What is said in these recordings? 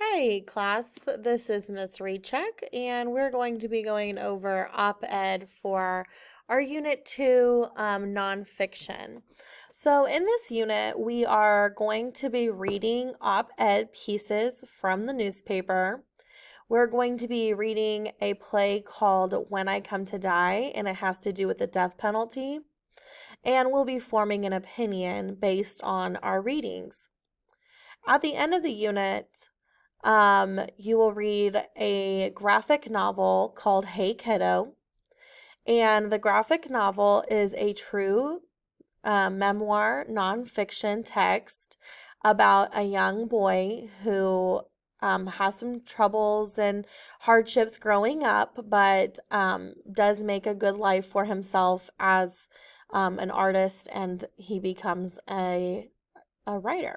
Hi, class. This is Miss Recheck, and we're going to be going over OpEd for our Unit 2 nonfiction. So, in this unit, we are going to be reading OpEd pieces from the newspaper. We're going to be reading a play called When I Come to Die, and it has to do with the death penalty. And we'll be forming an opinion based on our readings. At the end of the unit, you will read a graphic novel called Hey Kiddo, and the graphic novel is a true memoir nonfiction text about a young boy who has some troubles and hardships growing up, but does make a good life for himself as an artist, and he becomes a writer.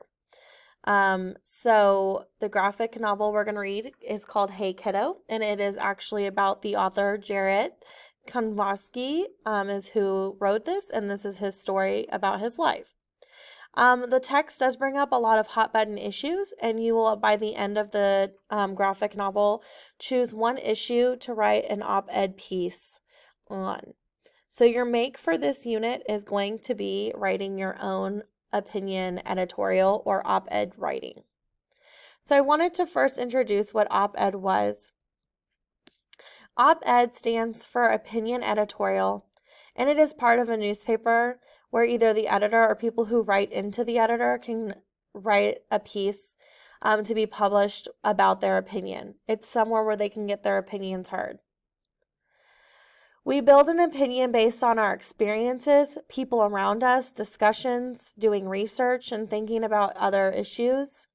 So the graphic novel we're going to read is called Hey Kiddo, and it is actually about the author Jarrett Konwowski, is who wrote this, and this is his story about his life. The text does bring up a lot of hot button issues, and you will, by the end of the graphic novel, choose one issue to write an op-ed piece on. So your make for this unit is going to be writing your own opinion editorial or op-ed writing. So I wanted to first introduce what op-ed was. Op-ed stands for opinion editorial, and it is part of a newspaper where either the editor or people who write into the editor can write a piece to be published about their opinion. It's somewhere where they can get their opinions heard. We build an opinion based on our experiences, people around us, discussions, doing research, and thinking about other issues,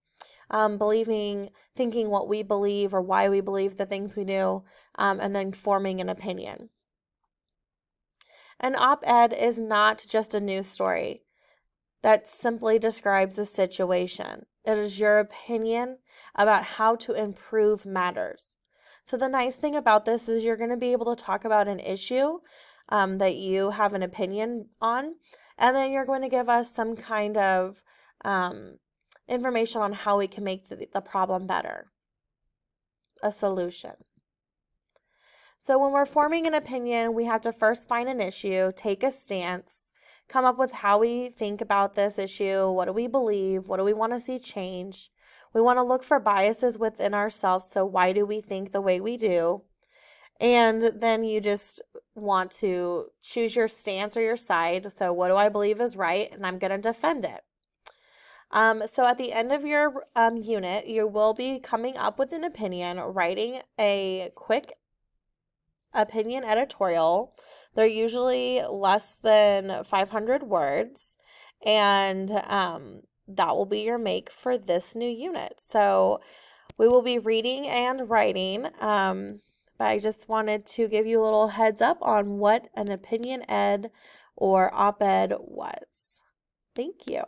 thinking what we believe or why we believe the things we do, and then forming an opinion. An op-ed is not just a news story that simply describes a situation. It is your opinion about how to improve matters. So the nice thing about this is you're going to be able to talk about an issue that you have an opinion on, and then you're going to give us some kind of information on how we can make the problem better, a solution. So when we're forming an opinion, we have to first find an issue, take a stance, come up with how we think about this issue, what do we believe, what do we want to see change. We want to look for biases within ourselves, so why do we think the way we do? And then you just want to choose your stance or your side. So what do I believe is right, and I'm going to defend it. So at the end of your unit, you will be coming up with an opinion, writing a quick opinion editorial. They're usually less than 500 words, and that will be your make for this new unit. So we will be reading and writing, but I just wanted to give you a little heads up on what an opinion ed or op-ed was. Thank you.